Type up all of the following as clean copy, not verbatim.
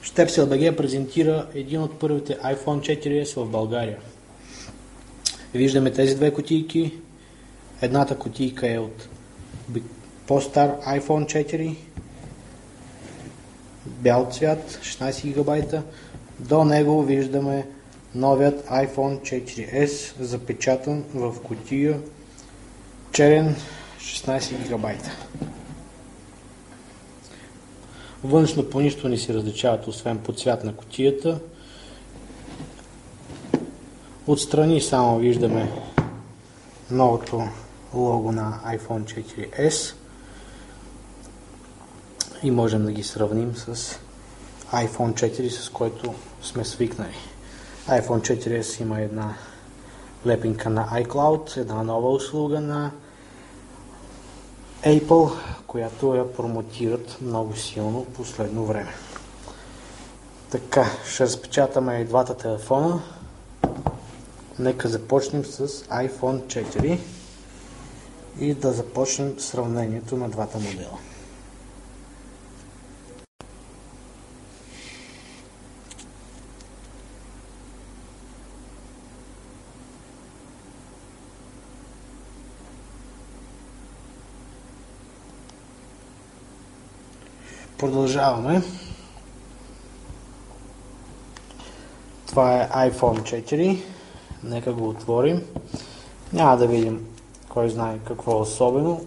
STEPSEL.BG презентира един от първите iPhone 4S в България. Виждаме тези две кутийки. Едната кутийка е от по-стар iPhone 4, бял цвят, 16 ГБ. До него виждаме новият iPhone 4S, запечатан в кутия, черен, 16 ГБ. Външно по нищо не се различават, освен по цвят на кутията. Отстрани само виждаме новото лого на iPhone 4S и можем да ги сравним с iPhone 4, с който сме свикнали. iPhone 4S има една лепинка на iCloud, една нова услуга на Apple, която я промотират много силно в последно време. Така, ще разпечатаме и двата телефона. Нека започнем с iPhone 4 и да започнем сравнението на двата модела. Продължаваме. Това е iPhone 4. Нека го отворим. Няма да видим кой знае какво особено.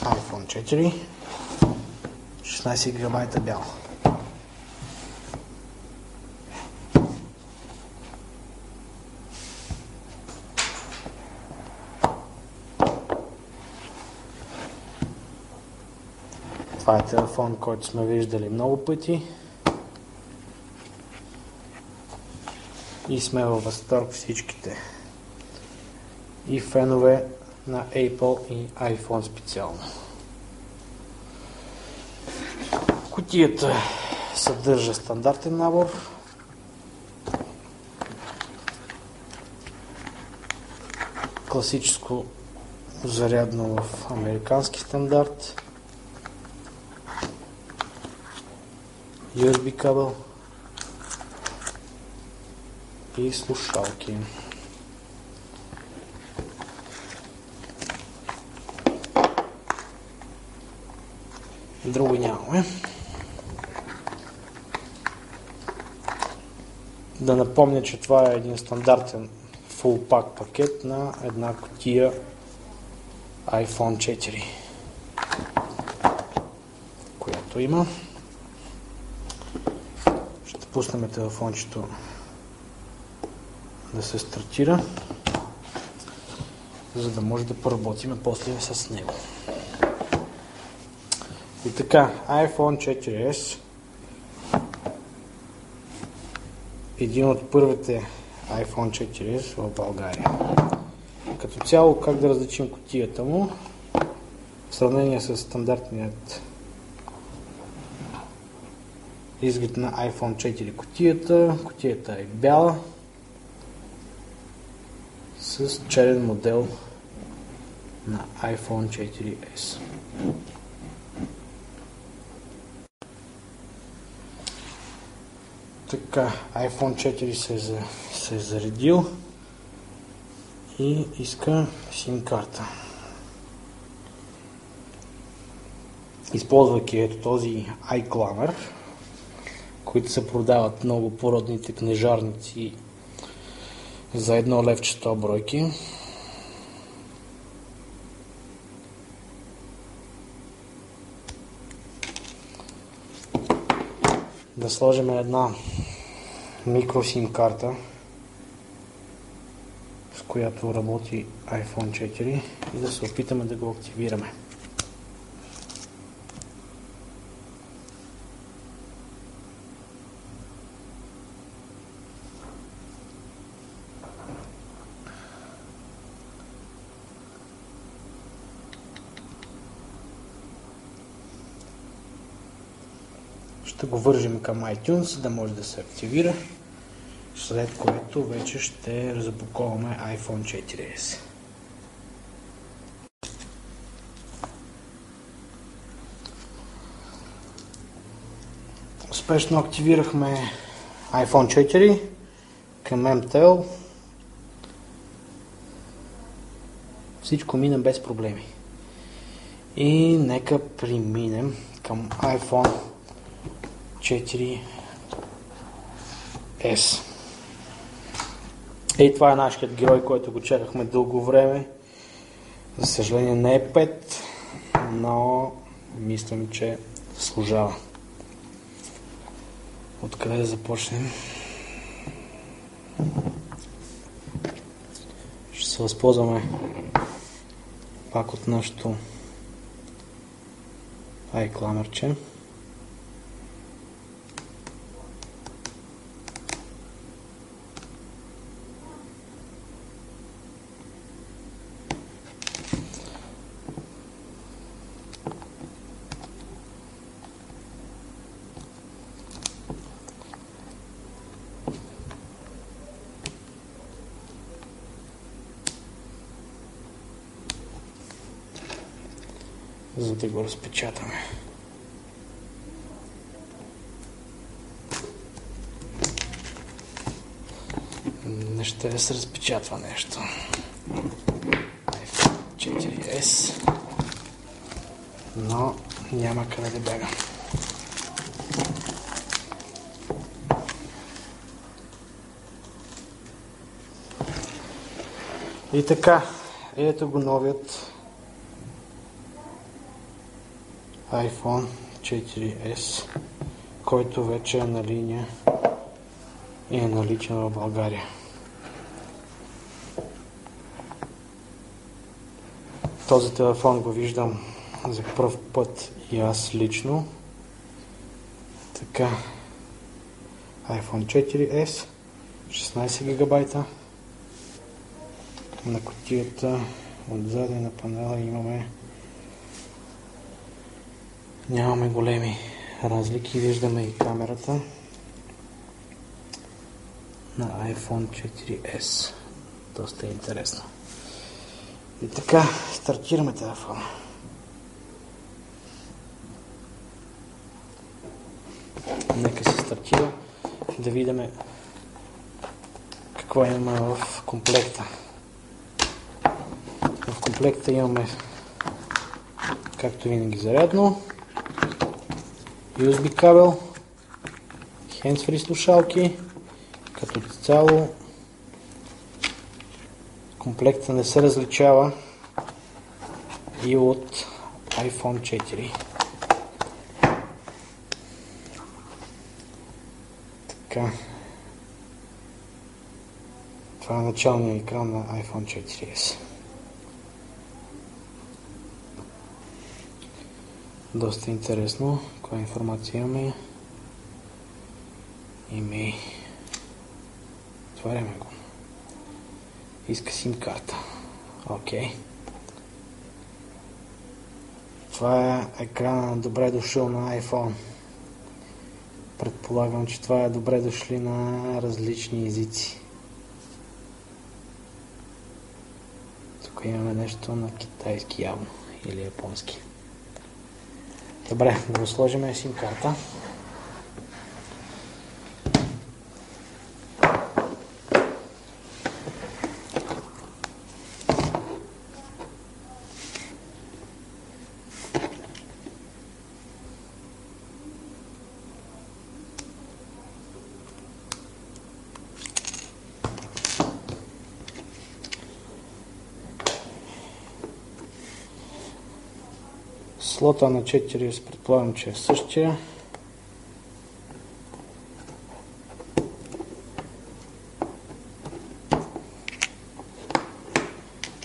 iPhone 4. 16 ГБ бял. Това е телефон, който сме виждали много пъти и сме във възторг всичките. И фенове на Apple и iPhone специално. Кутията съдържа стандартен набор. Класическо зарядно в американски стандарт. USB кабел и слушалки. Друго нямаме. Да напомня, че това е един стандартен full pack пакет на една кутия iPhone 4, която има. Ще пуснем телефончето да се стартира, за да може да поработим после с него. И така, iPhone 4S, един от първите iPhone 4S в България. Като цяло, как да различим кутията му в сравнение с стандартният изглед на iPhone 4 кутията. Кутията е бяла с черен модел на iPhone 4S. Така, iPhone 4 се е заредил и иска SIM карта. Използвайки ето този iClammer, които се продават много по родните книжарници за 1 левче 100 бройки. Да сложим една микро SIM карта, с която работи iPhone 4 и да се опитаме да го активираме. Ще го вържим към iTunes, да може да се активира, след което вече ще разпаковаме iPhone 4S. Успешно активирахме iPhone 4 към MTEL. Всичко мина без проблеми. И нека преминем към iPhone 4S. И това е нашият герой, който го чакахме дълго време. За съжаление не е 5, но мислям, че заслужава. Откъде да започнем? Ще се възползваме пак от нашото iClammerче. За да го разпечатаме. Не ще да се разпечатва нещо. iPhone 4S. Но няма къде да бяга. И така, ето го новият iPhone 4S, който вече е на линия и е наличен в България. Този телефон го виждам за пръв път и аз лично. Така, iPhone 4S, 16 гигабайта. На кутията отзад и на панела нямаме големи разлики. Виждаме и камерата на iPhone 4S. Доста интересно. И така, стартираме телефона. Нека се стартира да видим какво имаме в комплекта. В комплекта имаме, както винаги, зарядно, USB кабел, hands-free слушалки. Като цяло комплекта не се различава и от iPhone 4. Така. Това е началният екран на iPhone 4S. Доста интересно. Каква информация имаме? Отваряме го. Иска сим карта. Окей. Това е екрана на добре дошъл на iPhone. Предполагам, че това е добре дошли на различни езици. Тук имаме нещо на китайски явно или японски. Добре, да го сложим сим карта. Слота на 4 предполагам, че е същия.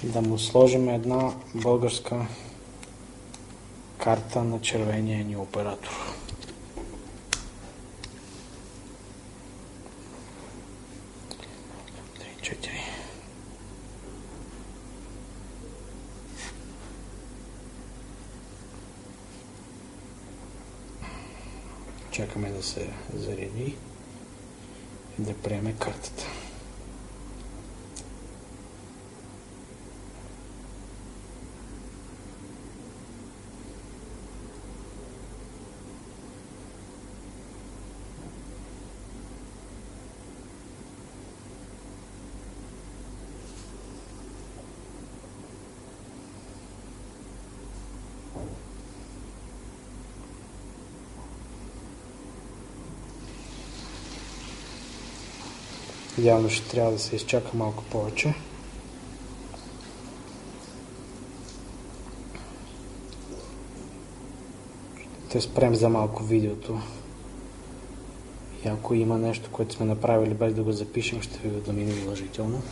Да му сложим една българска карта на червения ни оператор. Чакаме изчакаме да се зареди и да приеме картата. Явно ще трябва да се изчака малко повече. Ще спрем за малко видеото. И ако има нещо, което сме направили без да го запишем, ще ви уведомим уважително.